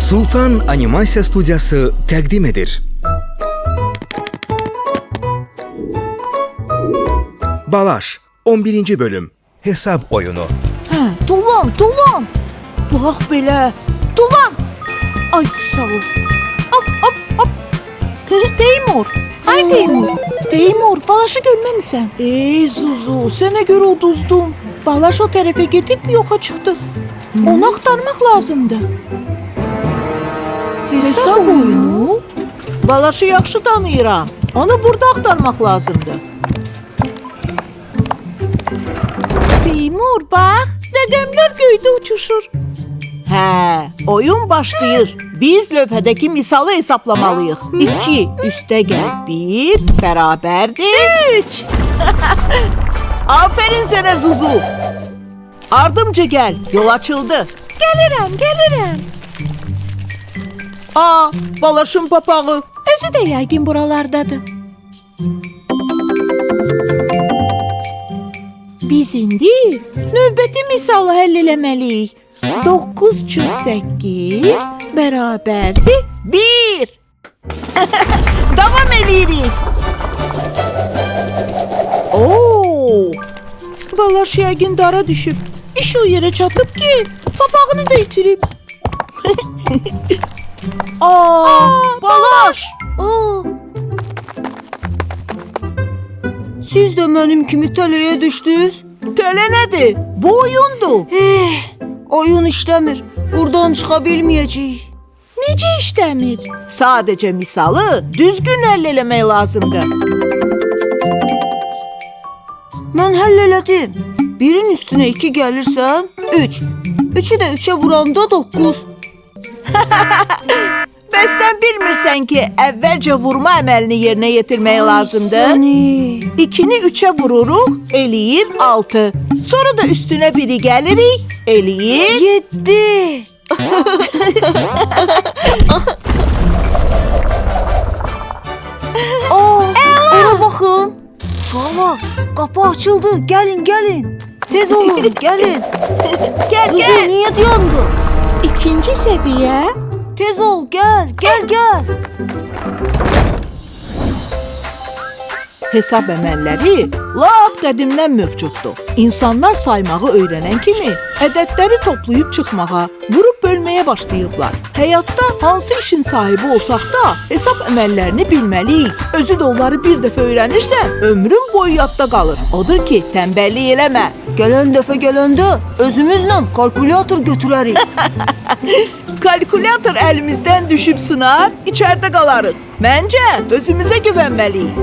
Sultan Animasiya Studiyası təqdim edir. Balaş 11. bölüm Hesab oyunu. Tulan. Bax belə. Tulan. Ay sağ ol. Hop. Teymur. Ay Teymur. Teymur, Balaş'ı görməmisən? Zuzu, sənə görə uduzdum. Balaş o tərəfə gedib yoxa çıxdı. Onu axtarmaq lazımdır. Hesab oyunu? Balaş'ı yaxşı tanıyıram. Onu burada axtarmaq lazımdır. Teymur, bax, rəqəmlər göydə uçuşur. Oyun başlayır. Biz lövhədəki misalı hesaplamalıyıq. 2 üstə gəl 1 bərabərdir 3. Aferin sənə Zuzu. Ardımca gəl, yol açıldı. Gəlirəm. Balaşın papağı. Özü də yəqin buralardadır. Biz indi növbəti misalı həll eləməliyik. 9 çox 8 bərabərdir 1. Davam eləyirik. Balaş yəqin dara düşüb. İş o yerə çatıb ki, papağını da itirib. Balaş! Siz də mənim kimi tələyə düşdünüz? Tələ nədir? Bu oyundur. Oyun işləmir. Buradan çıxa bilməyəcəyik. Necə işləmir? Sadəcə misalı düzgün həll eləmək lazımdır. Mən həll elədim. 1-in üstünə 2 gəlirsən 3. 3-ü də 3-ə vuranda 9. Bəs sən bilmirsən ki, əvvəlcə vurma əməlini yerinə yetirmək lazımdır. 2-ni 3-ə vururuq, eləyir 6. Sonra da üstünə 1-i gəlirik, eləyir 7. Ora baxın. Uşaqlar, qapı açıldı. Gəlin. Tez olun, gəlin. Gəl. Zuzu, niyə dayandı? 2-ci səviyyə. Tez ol, gəl. Hesab əməlləri lap qədimdən mövcuddur. İnsanlar saymağı öyrənən kimi ədədləri toplayıb çıxmağa, vurub bölməyə başlayıblar. Həyatda hansı işin sahibi olsaq da hesab əməllərini bilməliyik. Özü də onları bir dəfə öyrənirsən, ömrün boyu yadda qalır. Odur ki, tənbəllik eləmə. Gələn dəfə gələndə özümüzlə kalkulyator götürərik. Kalkulyator əlimizdən düşüb sınar, içəridə qalarıq. Məncə, özümüzə güvənməliyik.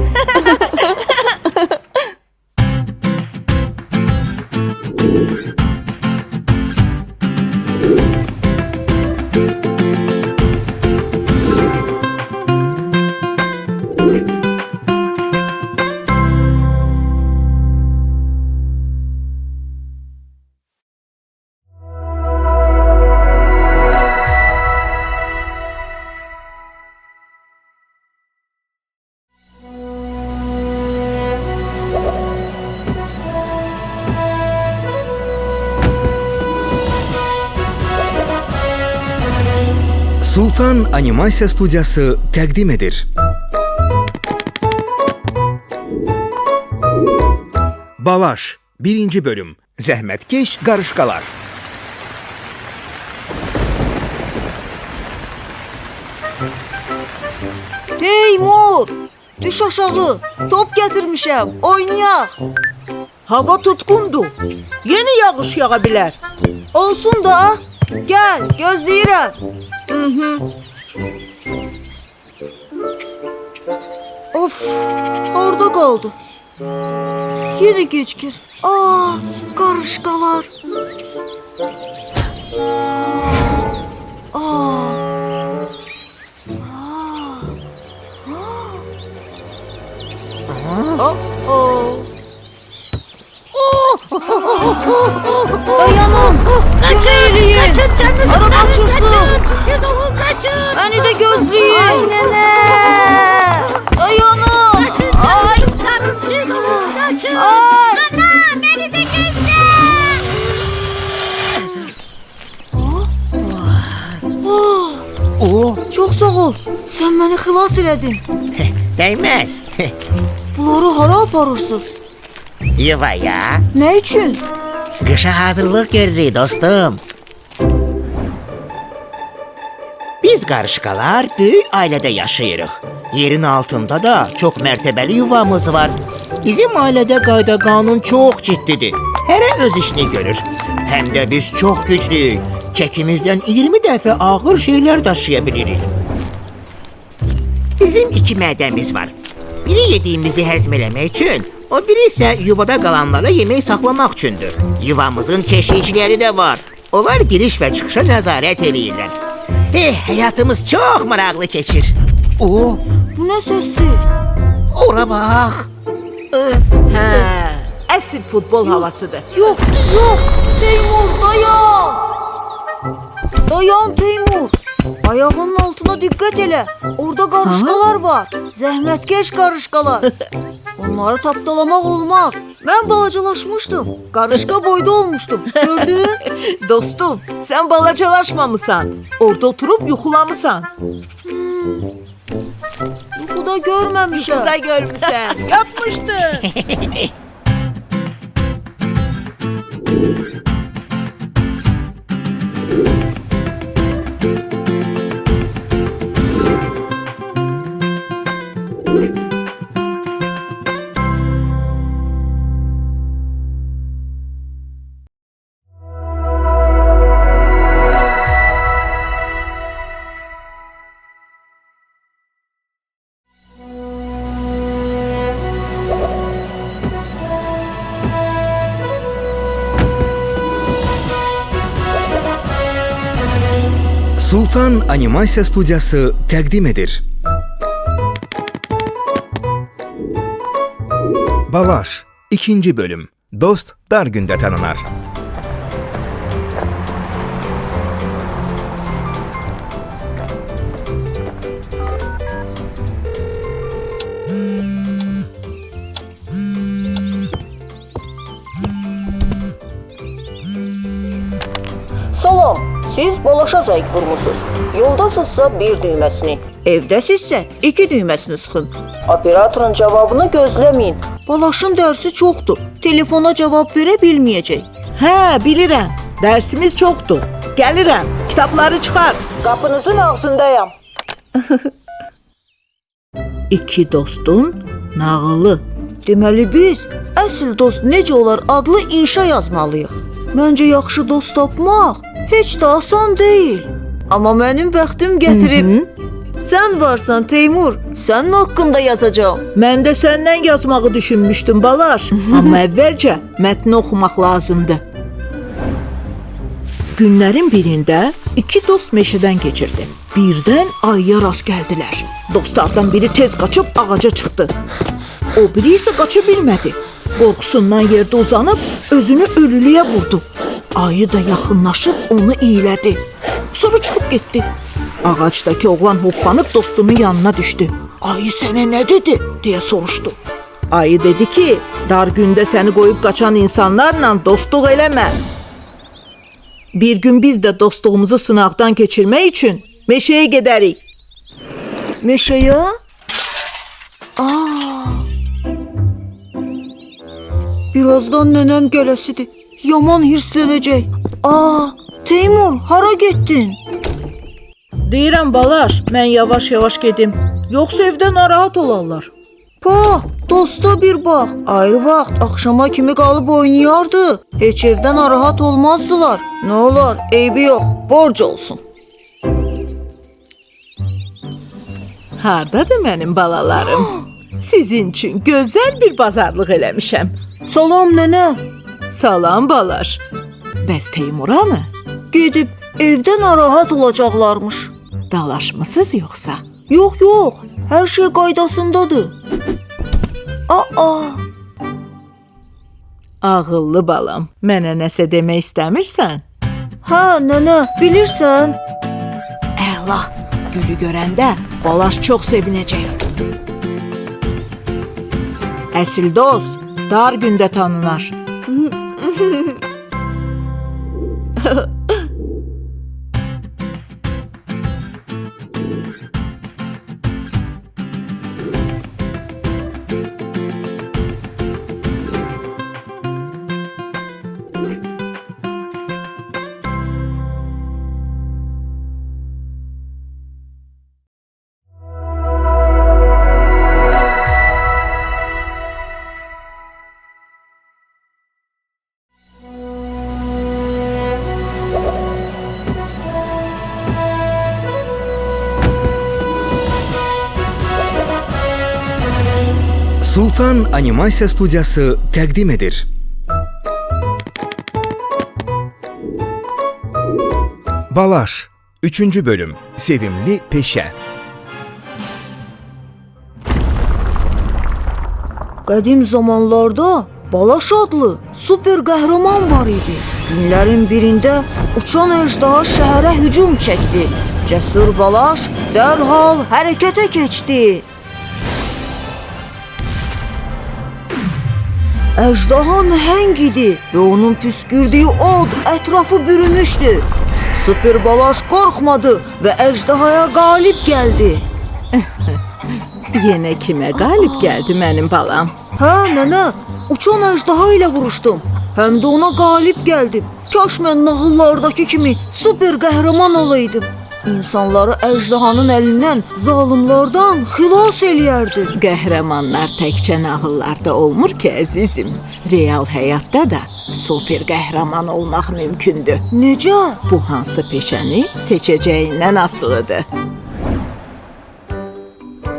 Sultan Animasiya Studiyası təqdim edir. Balaş 1. bölüm Zəhmətkeş qarışqalar. Teymur, düş aşağı. Top gətirmişəm, oynayaq. Hava tutqundur. Yeni yağış yağa bilər. Olsun da. Gəl, gözləyirəm. Of, orada qaldı. Yenə gecikir. Qarışqalar. Dayanın. Kaçın canınızı. Araba uçursun. Kaçın. Beni de gözleyin. Ay nene. Dayanın. Ay. Kaçın. Ay. Ana beni de gözle. Sən məni xilas elədin. Dəyməz. Bunları hara aparırsınız? Yuvaya. Nə üçün? Qışa hazırlıq görürük dostum. Biz qarışqalar böyük ailədə yaşayırıq. Yerin altında da çox mərtəbəli yuvamız var. Bizim ailədə qayda qanun çox ciddidir. Hərə öz işini görür. Həm də biz çox güclüyük. Çəkimizdən 20 dəfə ağır şeylər daşıya bilirik. Bizim 2 mədəmiz var. Biri yediyimizi həzm eləmək üçün, o biri isə yuvada qalanlara yemək saxlamaq üçündür. Yuvamızın keşikçiləri də var. Onlar giriş və çıxışa nəzarət eləyirlər. Həyatımız çox maraqlı keçir. Bu nə səsdir? Ora bax. Hə, əsl futbol havasıdır. Yox, yox. Teymur, dayan. Dayan Teymur. Ayağının altına diqqət elə. Orada qarışqalar var. Zəhmətkeş qarışqalar. Onları tapdalamaq olmaz. Mən balacalaşmışdım. Qarışqa boyda olmuşdum. Gördün? Dostum, sən balacalaşmamısan. Orada oturub yuxulamısan. Yuxuda görməmişəm. Yuxuda görmüsən. Yatmışdın. Sultan Animasiya Studiyası təqdim edir. Balaş 2. bölüm. Dost dar gündə tanınar. Salam, siz balaşa zəng vurmusunuz. Yoldasınızsa bir düyməsini, evdəsizsə 2 düyməsini sıxın. Operatorun cavabını gözləməyin. Balaşın dərsi çoxdur. Telefona cavab verə bilməyəcək. Hə, bilirəm. Dərsimiz çoxdur. Gəlirəm. Kitabları çıxar. Qapınızın ağzındayam. 2 dostun nağılı. Deməli biz əsl dost necə olar adlı inşa yazmalıyıq. Məncə yaxşı dost tapmaq heç də asan deyil. Amma mənim bəxtim gətirib. Sən varsan Teymur, sənin haqqında yazacağam. Mən də səndən yazmağı düşünmüşdüm Balaş. Amma əvvəlcə mətni oxumaq lazımdır. Günlərin birində 2 dost meşədən keçirdi. Birdən ayıya rast gəldilər. Dostlardan biri tez qaçıb ağaca çıxdı. O biri isə qaça bilmədi. Qorxusundan yerdə uzanıb özünü ölülüyə vurdu. Ayı da yaxınlaşıb onu iylədi. Sonra çıxıb getdi. Ağacdakı oğlan hoppanıb dostunun yanına düşdü. Ayı sənə nə dedi? Deyə soruşdu. Ayı dedi ki, dar gündə səni qoyub qaçan insanlarla dostluq eləmə. Bir gün biz də dostluğumuzu sınaqdan keçirmək üçün meşəyə gedərik. Meşəyə? Birazdan nənəm gələsidir. Yaman hirslənəcək. Teymur, hara getdin? Deyirəm Balaş, mən yavaş-yavaş gedim. Yoxsa evdə narahat olarlar. Dosta bir bax. Ayrı vaxt axşama kimi qalıb oynayardı. Heç evdə narahat olmazdılar. Nə olar, eybi yox, borc olsun. Hardadır mənim balalarım? Sizin üçün gözəl bir bazarlıq eləmişəm. Salam nənə. Salam Balaş. Bəs Teymura mı? Gedib evdə narahat olacaqlarmış. Dalaşmısınız yoxsa? Yox, hər şey qaydasındadır. Ağıllı balam, mənə nəsə demək istəmirsən? Hə, nənə, bilirsən? Əla, gülü görəndə Balaş çox sevinəcək. Əsl dost dar gündə tanınar. Sultan Animasiya Studiyası təqdim edir. Balaş 3. bölüm Sevimli Peşə. Qədim zamanlarda Balaş adlı super qəhrəman var idi. Günlərin birində uçan əjdaha şəhərə hücum çəkdi. Cəsur Balaş dərhal hərəkətə keçdi. Əjdaha nəhəng idi və onun püskürdüyü od ətrafı bürümüşdü. Super Balaş qorxmadı və əjdahaya qalib gəldi. Yenə kimə qalib gəldi mənim balam? Hə, nənə, uçan əjdaha ilə vuruşdum. Həm də ona qalib gəldim. Kaş mən nağıllardakı kimi super qəhrəman olaydım. İnsanları əjdahanın əlindən, zalımlardan xilas eləyərdim. Qəhrəmanlar təkcə nağıllarda olmur ki, əzizim. Real həyatda da super qəhrəman olmaq mümkündür. Necə? Bu hansı peşəni seçəcəyindən asılıdır.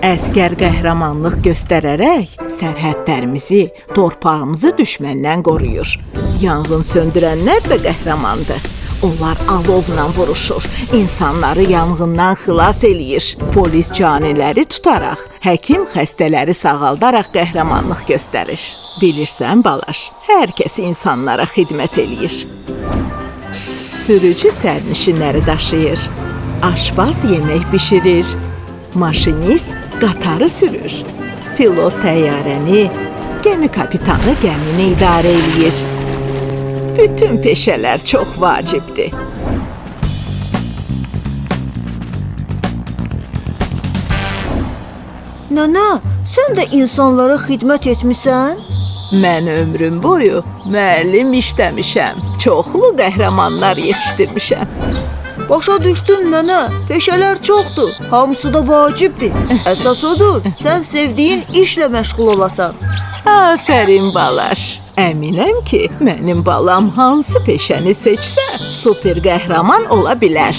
Əskər qəhrəmanlıq göstərərək sərhədlərimizi, torpağımızı düşməndən qoruyur. Yanğın söndürənlər də qəhrəmandır. Onlar alovla vuruşur, insanları yanğından xilas eləyir. Polis caniləri tutaraq, həkim xəstələri sağaldaraq qəhrəmanlıq göstərir. Bilirsən Balaş, hər kəs insanlara xidmət eləyir. Sürücü sərnişinləri daşıyır, aşpaz yemək bişirir, maşinist qatarı sürür, pilot təyyarəni, gəmi kapitanı gəmini idarə eləyir. Bütün peşələr çox vacibdir. Nənə, sən də insanlara xidmət etmisən? Mən ömrüm boyu müəllim işləmişəm. Çoxlu qəhrəmanlar yetişdirmişəm. Başa düşdüm nənə, peşələr çoxdur, hamısı da vacibdir. Əsas odur, sən sevdiyin işlə məşğul olasan. Afərin Balaş. Əminəm ki, mənim balam hansı peşəni seçsə, super qəhrəman ola bilər.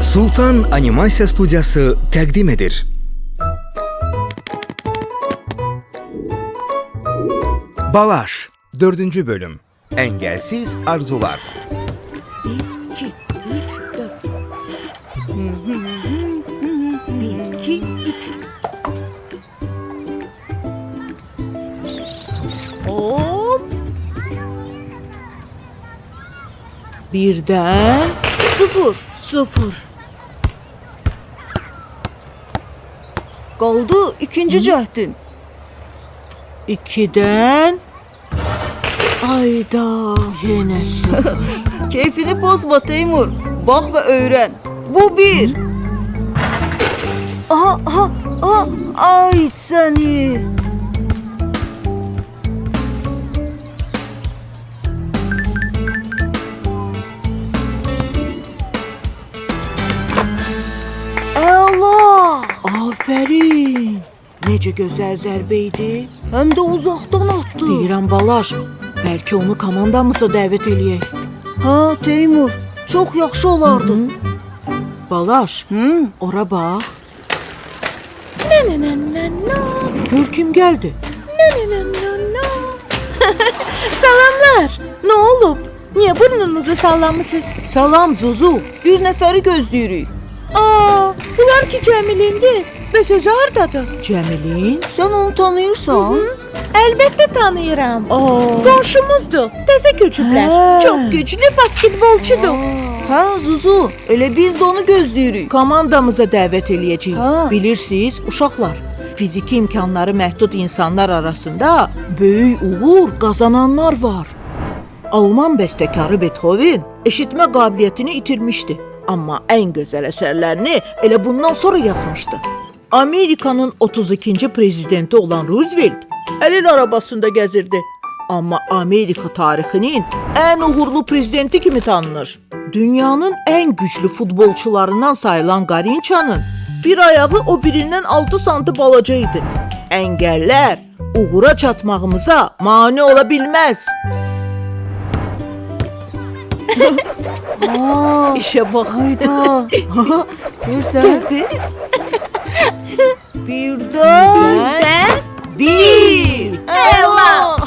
Sultan Animasiya Studiyası təqdim edir. Balaş 4. bölüm Engelsiz Arzular. 1, 2, 3, 4. 1, 2, 3. Hop. Birdən 0, 0. Qaldı ikinci cəhdin. 2-dən ayda yenə 0. Keyfini pozma Teymur. Bax və öyrən. Bu 1. Aha, ay səni. Afərin. Necə gözəl zərbə idi. Həm də uzaqdan atdı. Deyirəm Balaş, bəlkə onu komandamıza dəvət eləyək. Hə, Teymur, çox yaxşı olardı. Balaş, ora bax. Gör kim gəldi. Salamlar. Nə olub? Niyə burnunuzu sallamısınız? Salam Zuzu, bir nəfəri gözləyirik. Bunlar ki Cəmilindir. Bəs özü hardadır? Cəmilin? Sən onu tanıyırsan? Əlbəttə tanıyıram. Qonşumuzdur. Təzə köçüblər. Çox güclü basketbolçudur. Hə, Zuzu, elə biz də onu gözləyirik. Komandamıza dəvət eləyəcəyik. Hə. Bilirsiniz, uşaqlar, fiziki imkanları məhdud insanlar arasında böyük uğur qazananlar var. Alman bəstəkarı Beethoven eşitmə qabiliyyətini itirmişdi, amma ən gözəl əsərlərini elə bundan sonra yazmışdı. Amerikanın 32-ci prezidenti olan Roosevelt əlil arabasında gəzirdi, amma Amerika tarixinin ən uğurlu prezidenti kimi tanınır. Dünyanın ən güclü futbolçularından sayılan Qarinçanın bir ayağı o birindən 6 santim balaca idi. Əngəllər uğura çatmağımıza mane ola bilməz. İşə bax. Hayda. Görsən? Birdən bir. Ela!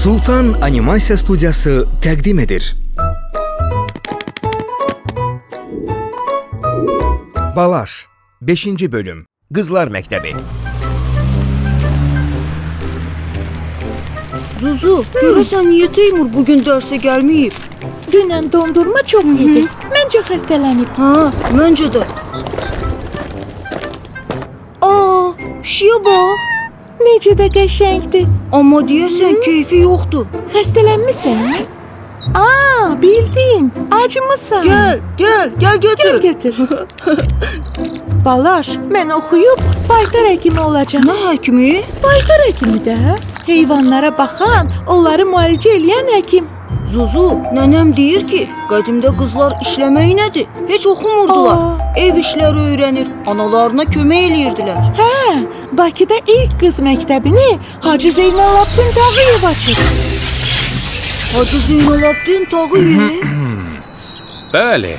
Sultan Animasiya Studiyası təqdim edir. Balaş 5-ci bölüm. Qızlar məktəbi. Zuzu, görəsən niyə Teymur bugün dərsə gəlməyib? Dünən dondurma çox yedi. Məncə xəstələnib. Ha, məncə də. Aa, pişiyə bax. Necə də qəşəngdir. Amma deyəsən keyfi yoxdur. Xəstələnmisən? Bildim. Acımısan. Gəl götür. Götür. Balaş, mən oxuyub baytar həkimi olacağam. Nə həkimi? Baytar həkimi də. Heyvanlara baxan, onları müalicə eləyən həkim. Zuzu, nənəm deyir ki, qədimdə qızlar işləmək nədir? Heç oxumurdular. Ev işləri öyrənir, analarına kömək eləyirdilər. Bakıda ilk qız məktəbini Hacı Zeynalabdin Tağıyev açır. Hacı Zeynalabdin Tağıyev? Bəli,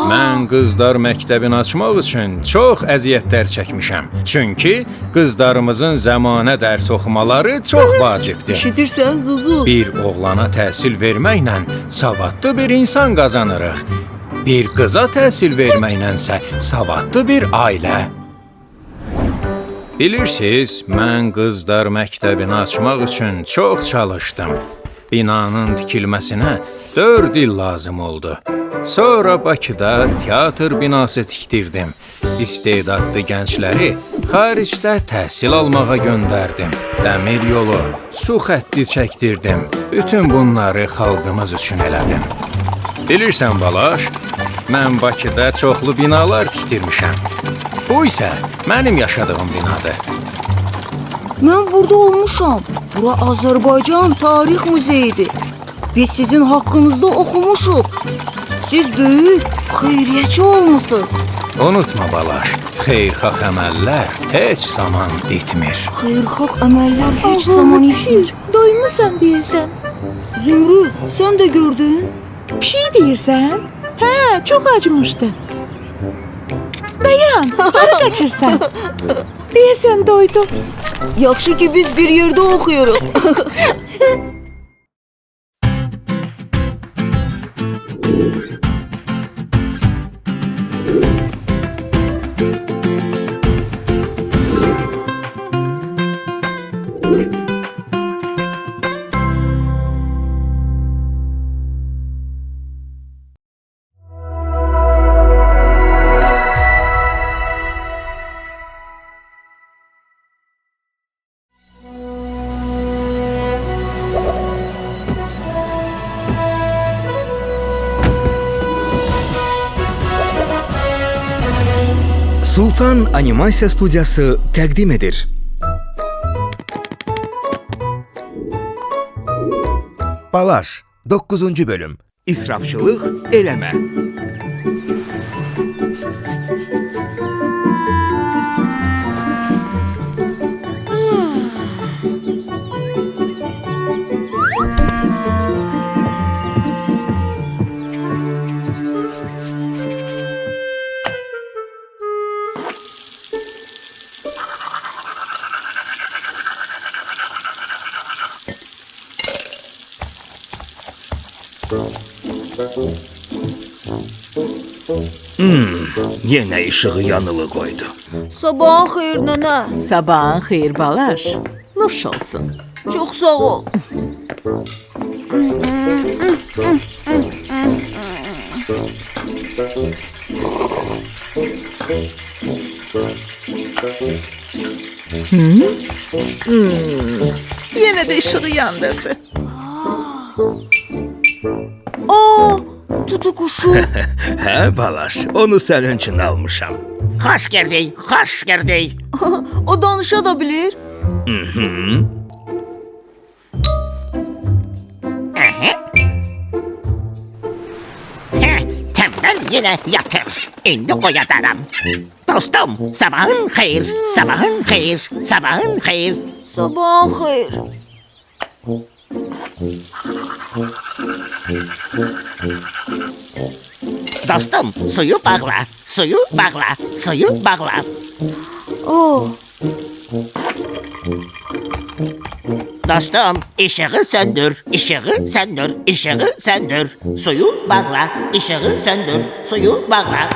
mən qızlar məktəbini açmaq üçün çox əziyyətlər çəkmişəm. Çünki qızlarımızın zəmanə dərs oxumaları çox vacibdir. Eşidirsən Zuzu? Bir oğlana təhsil verməklə savadlı bir insan qazanırıq. Bir qıza təhsil verməklənsə savadlı bir ailə. Bilirsiniz, mən qızlar məktəbini açmaq üçün çox çalışdım. Binanın tikilməsinə 4 il lazım oldu. Sonra Bakıda teatr binası tikdirdim. İstedadlı gəncləri xaricdə təhsil almağa göndərdim. Dəmir yolu, su xətti çəkdirdim. Bütün bunları xalqımız üçün elədim. Bilirsən Balaş, mən Bakıda çoxlu binalar tikdirmişəm. Bu isə mənim yaşadığım binadır. Mən burada olmuşam. Bura Azərbaycan Tarix Muzeyidir. Biz sizin haqqınızda oxumuşuq. Siz böyük xeyriyyəçi olmusunuz. Unutma Balaş, xeyirxah əməllər heç zaman bitmir. Xeyirxah əməllər heç zaman itmir. Doymusan deyəsən. Zümrüd, sən də gördün? Pişik deyirsən? Çox acımışdı. Dayan, hara qaçırsan? Deyəsən doydu. Yaxşı ki biz bir yerdə oxuyuruq. Sultan Animasiya Studiyası təqdim edir. Balaş 9-cu bölüm. İsrafçılıq eləmə. Yenə işığı yanılı qoydu. Sabahın xeyir nənə. Sabahın xeyir balaş. Nuş olsun. Çox sağ ol. Yenə də işığı yandırdı. Aa, tutuquşu. Hə, balaş, onu sənin üçün almışam. Xoş gəldik, xoş gəldik. O danışa da bilir. Tembel yine yatır. İndi oyadarım. Dostum, sabahın xeyir, sabahın xeyir, sabahın xeyir. Sabahın xeyir. Dostum, suyu bağla, suyu bağla, suyu bağla. Oh, Dostum, ışığı söndür, ışığı söndür, ışığı söndür. Suyu bağla, ışığı söndür, suyu bağla.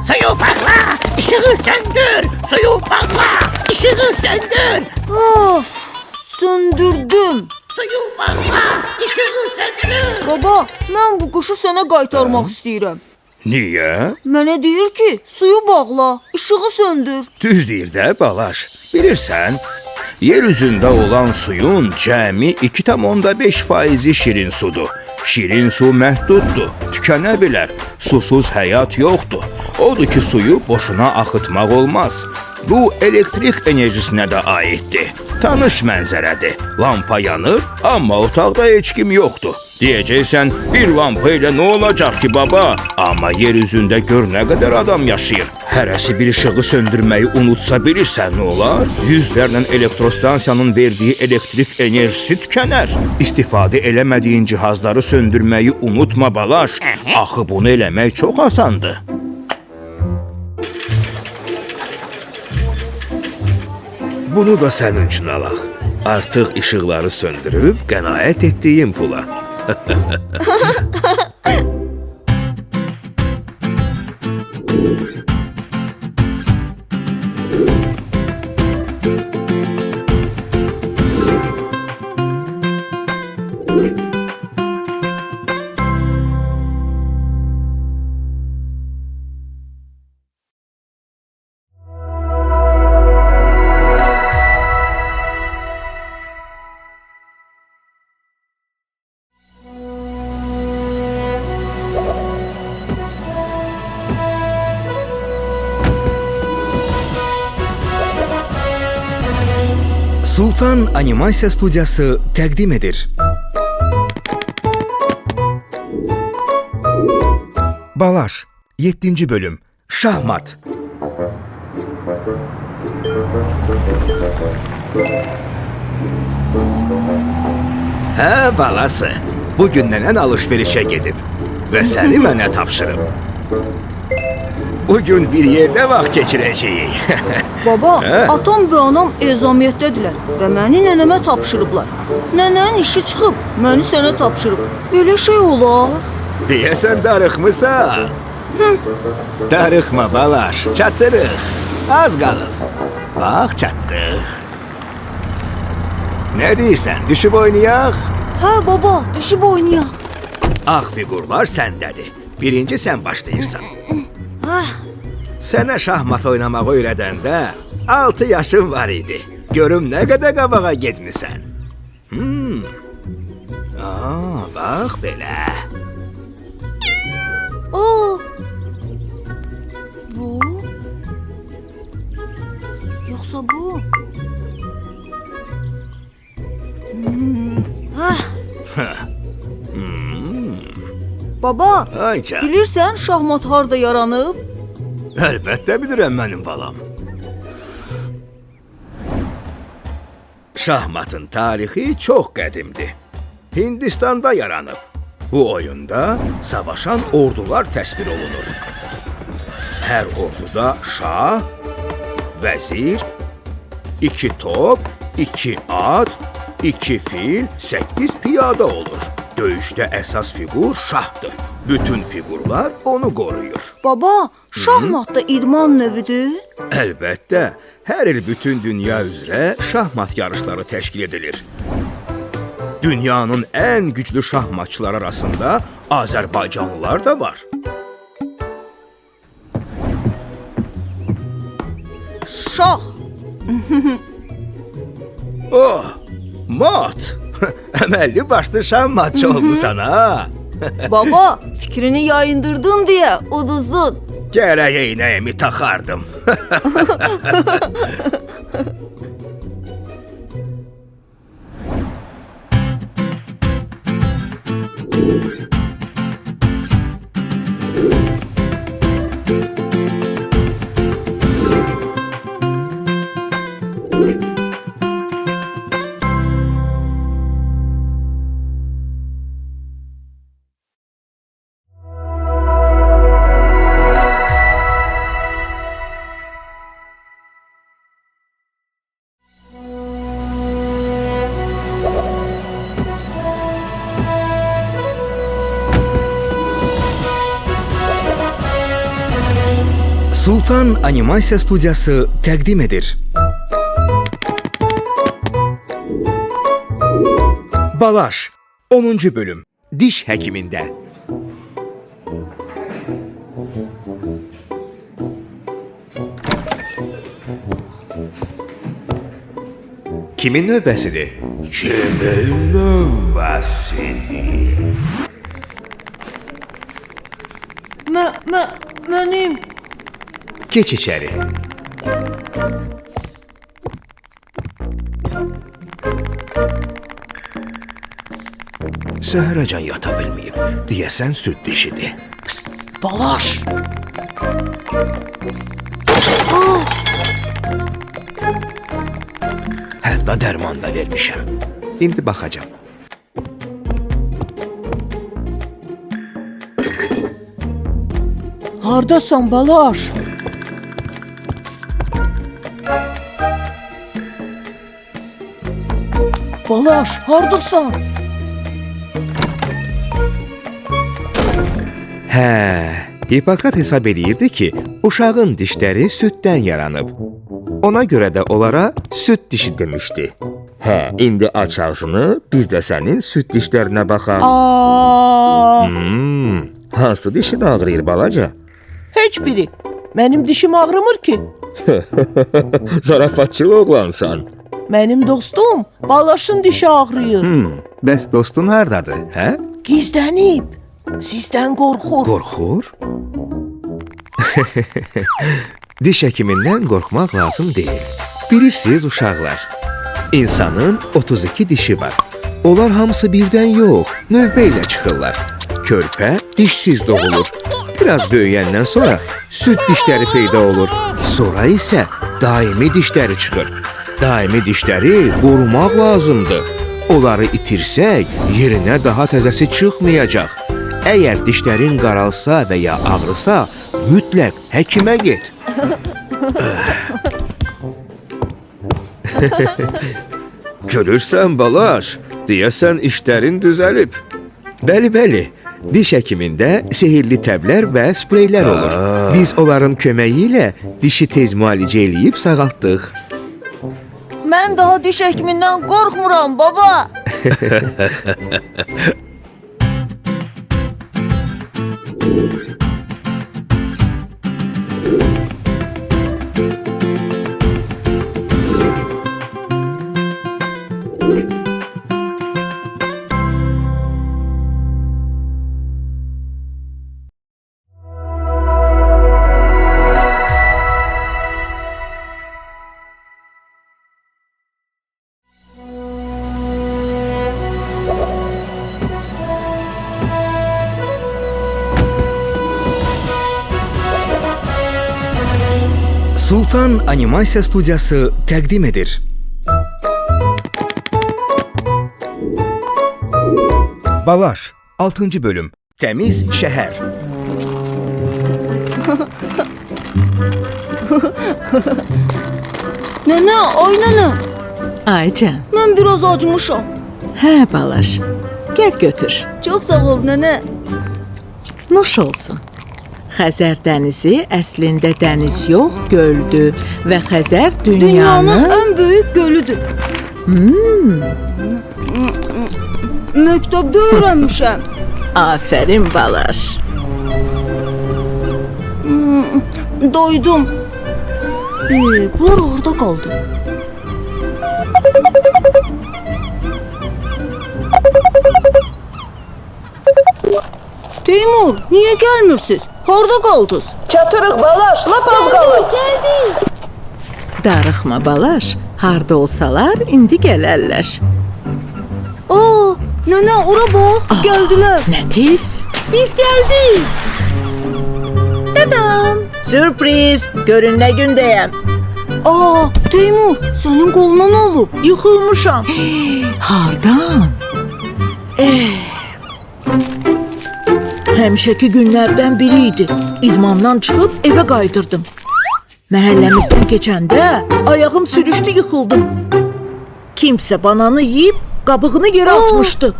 Suyu bağla, ışığı söndür, suyu bağla, ışığı söndür. of. Söndürdüm. Suyu bağla, ışığı söndür. Baba, mən bu quşu sənə qaytarmaq istəyirəm. Niyə? Mənə deyir ki, suyu bağla, işığı söndür. Düz deyir də, balaş. Bilirsən, yer üzündə olan suyun cəmi 2,5% şirin sudur. Şirin su məhduddur, tükənə bilər. Susuz həyat yoxdur. Odur ki, suyu boşuna axıtmaq olmaz. Bu elektrik enerjisinə də aiddir. Tanış mənzərədir. Lampa yanır, amma otaqda heç kim yoxdur. Deyəcəksən, bir lampa ilə nə olacaq ki, baba? Amma yer üzündə gör nə qədər adam yaşayır. Hərəsi bir işığı söndürməyi unutsa bilirsən nə olar? Yüzlərlə elektrostansiyanın verdiyi elektrik enerjisi tükənər. İstifadə eləmədiyin cihazları söndürməyi unutma balaş. Axı bunu eləmək çox asandır. Bunu da sənin üçün alaq. Artıq işıqları söndürüb qənaət etdiyim pula. Sultan Animasiya Studiyası təqdim edir. Balaş, 7-ci bölüm. Şahmat. Hə, balası. Bugün nənən alış-verişə gedib və səni mənə tapşırıb. Bugün bir yerdə vaxt keçirəcəyik. Baba, atam və anam ezamiyyətdədirlər və məni nənəmə tapşırıblar. Nənənin işi çıxıb, məni sənə tapşırıb. Belə şey olar? Deyəsən darıxmısan. Darıxma balaş, çatırıq. Az qalıb. Bax, çatdıq. Nə deyirsən, düşüb oynayaq? Hə baba, düşüb oynayaq. Ağ fiqurlar səndədir. Birinci sən başlayırsan. Sənə şahmat oynamaq öyrədəndə 6 yaşın var idi. Görüm nə qədər qabağa getmisən. Bax belə. Aa, bu? Yoxsa bu? Baba, Ayca, bilirsən şahmat harda yaranıb? əlbəttə bilirəm mənim balam. Şahmatın tarixi çox qədimdir. Hindistanda yaranıb. Bu oyunda savaşan ordular təsvir olunur. Hər orduda şah, vəzir, 2 top, 2 at, 2 fil, 8 piyada olur. Döyüşdə əsas fiqur şahdır. Bütün fiqurlar onu qoruyur. Baba, şahmat da idman növüdür? Əlbəttə, hər il bütün dünya üzrə şahmat yarışları təşkil edilir. Dünyanın ən güclü şahmatçılar arasında Azərbaycanlılar da var. Şah. Oh, mat! Əməlli başlı şahmatçı olmusan ha? Baba, fikrini yayındırdın deyə uduzdun. Gərək eynəyimi taxardım. Sultan Animasiya Studiyası təqdim edir. Balaş, 10-cu bölüm. Diş həkimində. Kimin növbəsidir? Kimin növbəsidir? Mənim. Geç içəri. Səhərəcən yata bilməyib. Deyəsən süd dişidir. Balaş. Hətta dərman da vermişəm. İndi baxacam. Hardasan Balaş? Balaş, hardasan? Hə, Hipokrat hesab eləyirdi ki, uşağın dişləri süddən yaranıb. Ona görə də onlara süd dişi demişdi. Hə, indi aç ağzını, biz də sənin süd dişlərinə baxaq. Hansı dişin ağrıyır balaca? Heç biri. Mənim dişim ağrımır ki. Zarafatçıl oğlansan. Mənim dostum Balaşın dişi ağrıyır. Bəs dostun hardadır, hə? Gizlənib. Sizdən qorxur. Qorxur? Diş həkimindən qorxmaq lazım deyil. Bilirsiniz uşaqlar, insanın 32 dişi var. Onlar hamısı birdən yox, növbə ilə çıxırlar. Körpə dişsiz doğulur. Biraz böyüyəndən sonra süd dişləri peyda olur. Sonra isə daimi dişləri çıxır. Daimi dişləri qorumaq lazımdır. Onları itirsək, yerinə daha təzəsi çıxmayacaq. Əgər dişlərin qaralsa və ya ağrısa, mütləq həkimə get. Görürsən Balaş, deyəsən işlərin düzəlib. Bəli, diş həkimində sehirli təblər və spreylər olur. Biz onların köməyi ilə dişi tez müalicə eləyib sağaltdıq. Mən daha diş həkimindən qorxmuram, baba. Sultan Animasiya Studiyası təqdim edir. Balaş, 6-cı bölüm. Təmiz şəhər. Nənə, ay nənə, Aycan. mən biraz acmışam. Hə Balaş. Gəl götür. Çox sağ ol nənə. Nuş olsun. Xəzər dənizi əslində dəniz yox, göldür və Xəzər Dünyanın dünyanın ən böyük gölüdür. Məktəbdə öyrənmişəm. Afərin balaş. Doydum. Bunlar orada qaldı. Teymur, niyə gəlmirsiniz? Harda qaldınız? Çatırıq balaş, lap az qalır. Darıxma balaş. Harda olsalar indi gələrlər. Aa, nənə, ora bax, gəldilər. Nə tez? Biz gəldik. Dadam. Sürpriz. Görün nə gündəyəm. Aa, Teymur, sənin qoluna nə olub? Yıxılmışam. Hardan? Həmişəki günlərdən biri idi. İdmandan çıxıb evə qayıdırdım. Məhəlləmizdən keçəndə ayağım sürüşdü, yıxıldım. Kimsə bananı yeyib qabığını yerə atmışdı.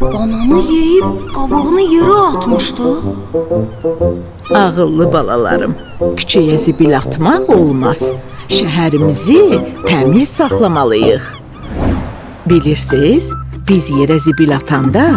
Bananı yeyib qabığını yerə atmışdı. Ağıllı balalarım, küçəyə zibil atmaq olmaz. Şəhərimizi təmiz saxlamalıyıq. Bilirsiniz, biz yerə zibil atanda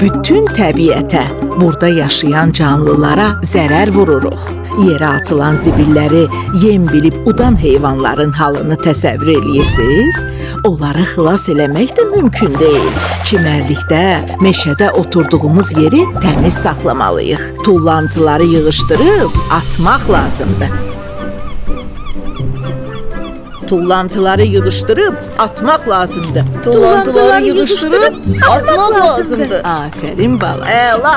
bütün təbiətə, burada yaşayan canlılara zərər vururuq. Yerə atılan zibilləri yem bilib udan heyvanların halını təsəvvür eləyirsiniz? Onları xilas eləmək də mümkün deyil. Çimərlikdə, meşədə oturduğumuz yeri təmiz saxlamalıyıq. Tullantıları yığışdırıb atmaq lazımdır. Tullantıları yığışdırıb atmaq lazımdır. Tullantıları yığışdırıb atmaq lazımdır. Afərin balaş. Əla.